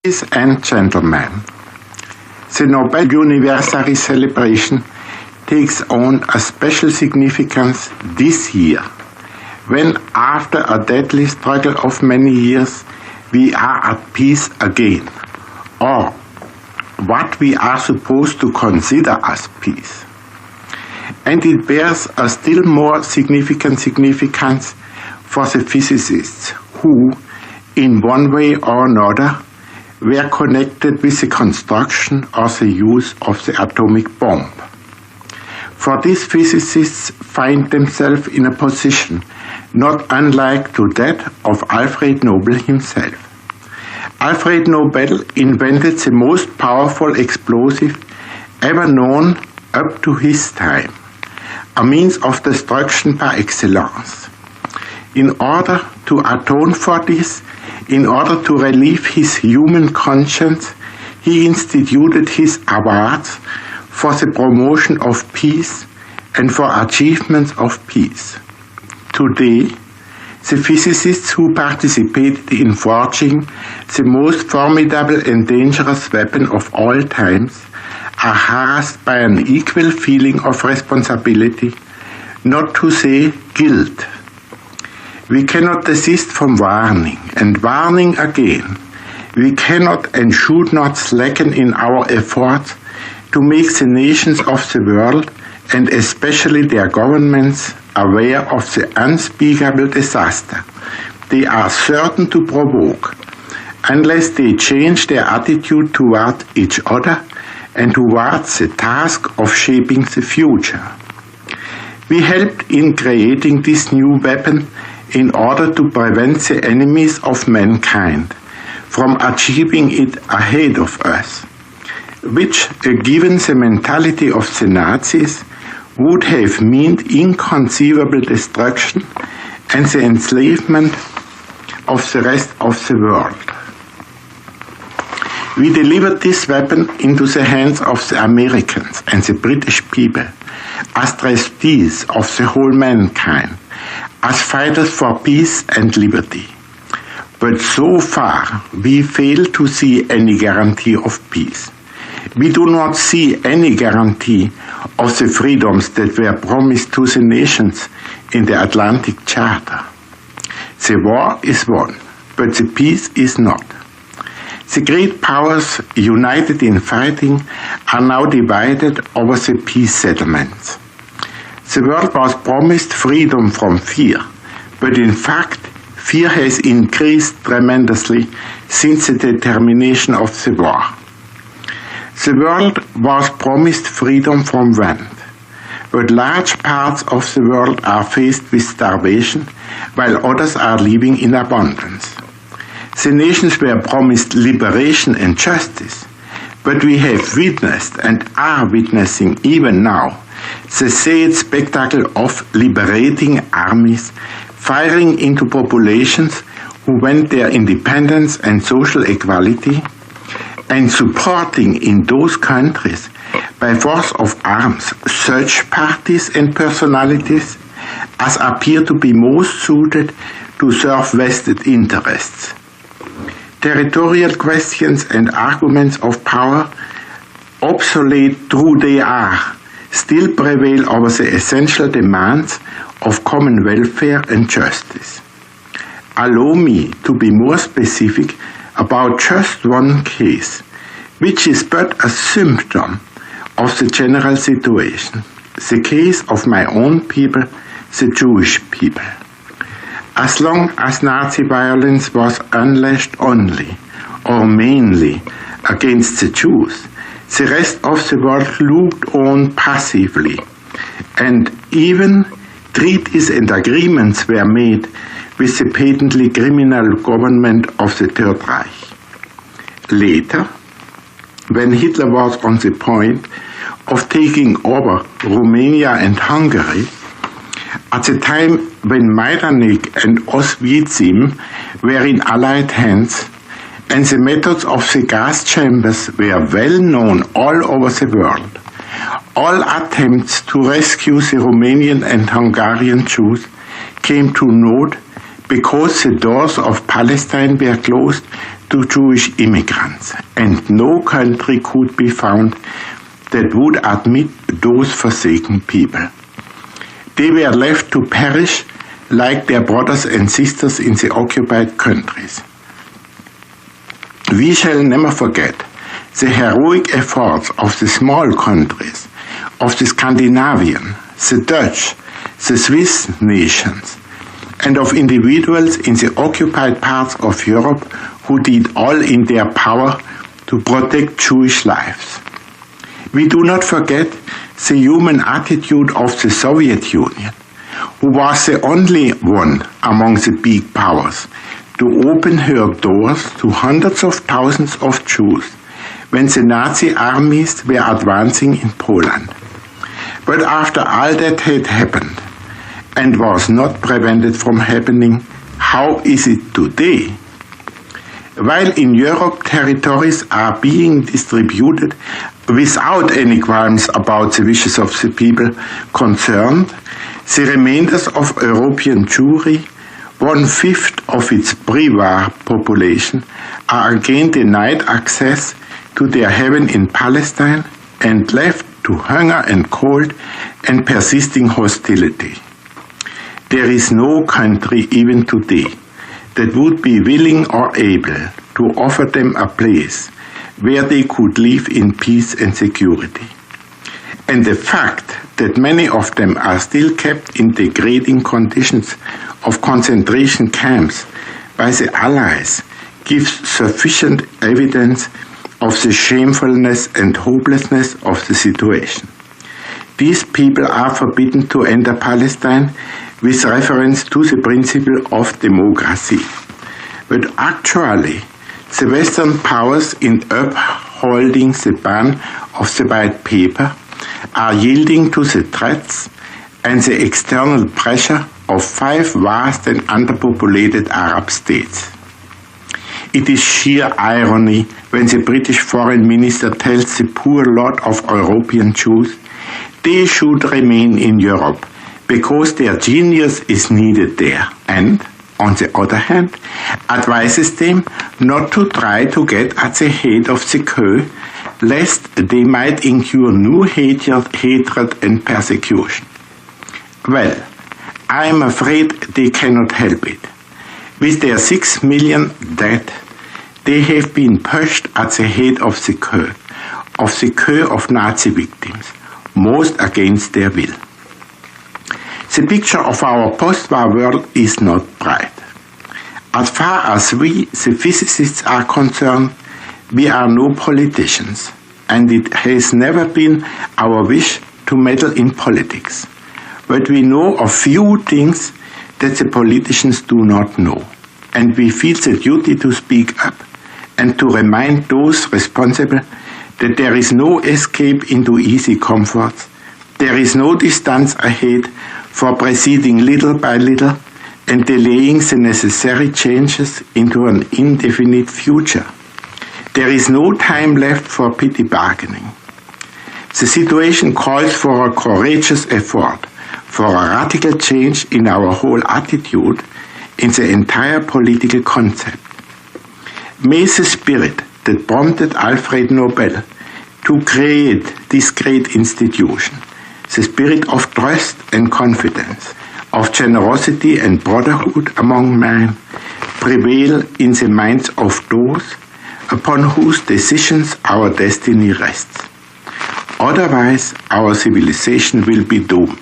Ladies and gentlemen, the Nobel Anniversary celebration takes on a special significance this year, when after a deadly struggle of many years, we are at peace again, or what we are supposed to consider as peace. And it bears a still more significant significance for the physicists who, in one way or another, were connected with the construction or the use of the atomic bomb. For these physicists find themselves in a position not unlike to that of Alfred Nobel himself. Alfred Nobel invented the most powerful explosive ever known up to his time, a means of destruction par excellence. In order to atone for this, in order to relieve his human conscience, he instituted his awards for the promotion of peace and for achievements of peace. Today, the physicists who participated in forging the most formidable and dangerous weapon of all times are harassed by an equal feeling of responsibility, not to say guilt. We cannot desist from warning and warning again. We cannot and should not slacken in our efforts to make the nations of the world, and especially their governments, aware of the unspeakable disaster they are certain to provoke, unless they change their attitude toward each other and towards the task of shaping the future. We helped in creating this new weapon in order to prevent the enemies of mankind from achieving it ahead of us, which, given the mentality of the Nazis, would have meant inconceivable destruction and the enslavement of the rest of the world. We delivered this weapon into the hands of the Americans and the British people as trustees of the whole mankind, as fighters for peace and liberty. But so far, we fail to see any guarantee of peace. We do not see any guarantee of the freedoms that were promised to the nations in the Atlantic Charter. The war is won, but the peace is not. The great powers united in fighting are now divided over the peace settlements. The world was promised freedom from fear, but in fact, fear has increased tremendously since the determination of the war. The world was promised freedom from want, but large parts of the world are faced with starvation, while others are living in abundance. The nations were promised liberation and justice, but we have witnessed and are witnessing even now the sad spectacle of liberating armies firing into populations who want their independence and social equality, and supporting in those countries by force of arms such parties and personalities as appear to be most suited to serve vested interests. Territorial questions and arguments of power, obsolete though they are, still prevail over the essential demands of common welfare and justice. Allow me to be more specific about just one case, which is but a symptom of the general situation, the case of my own people, the Jewish people. As long as Nazi violence was unleashed only, or mainly, against the Jews, the rest of the world looked on passively, and even treaties and agreements were made with the patently criminal government of the Third Reich. Later, when Hitler was on the point of taking over Romania and Hungary, at the time when Majdanek and Oswiecim were in Allied hands, and the methods of the gas chambers were well known all over the world, all attempts to rescue the Romanian and Hungarian Jews came to naught because the doors of Palestine were closed to Jewish immigrants, and no country could be found that would admit those forsaken people. They were left to perish like their brothers and sisters in the occupied countries. We shall never forget the heroic efforts of the small countries, of the Scandinavian, the Dutch, the Swiss nations, and of individuals in the occupied parts of Europe who did all in their power to protect Jewish lives. We do not forget the human attitude of the Soviet Union, who was the only one among the big powers to open her doors to hundreds of thousands of Jews when the Nazi armies were advancing in Poland. But after all that had happened, and was not prevented from happening, how is it today? While in Europe territories are being distributed without any qualms about the wishes of the people concerned, the remainders of European Jewry, 1/5 of its pre-war population, are again denied access to their heaven in Palestine and left to hunger and cold and persisting hostility. There is no country even today that would be willing or able to offer them a place where they could live in peace and security. And the fact that many of them are still kept in degrading conditions of concentration camps by the Allies gives sufficient evidence of the shamefulness and hopelessness of the situation. These people are forbidden to enter Palestine with reference to the principle of democracy. But actually, the Western powers in upholding the ban of the white paper are yielding to the threats and the external pressure of 5 vast and underpopulated Arab states. It is sheer irony when the British Foreign Minister tells the poor lot of European Jews they should remain in Europe because their genius is needed there, and, on the other hand, advises them not to try to get at the head of the queue, lest they might incur new hatred and persecution. Well, I am afraid they cannot help it. With their 6 million dead, they have been pushed at the head of the queue of Nazi victims, most against their will. The picture of our post-war world is not bright. As far as we, the physicists, are concerned, we are no politicians, and it has never been our wish to meddle in politics. But we know of few things that the politicians do not know, and we feel the duty to speak up and to remind those responsible that there is no escape into easy comforts, there is no distance ahead for proceeding little by little and delaying the necessary changes into an indefinite future. There is no time left for petty bargaining. The situation calls for a courageous effort, for a radical change in our whole attitude, in the entire political concept. May the spirit that prompted Alfred Nobel to create this great institution, the spirit of trust and confidence, of generosity and brotherhood among men, prevail in the minds of those upon whose decisions our destiny rests. Otherwise, our civilization will be doomed.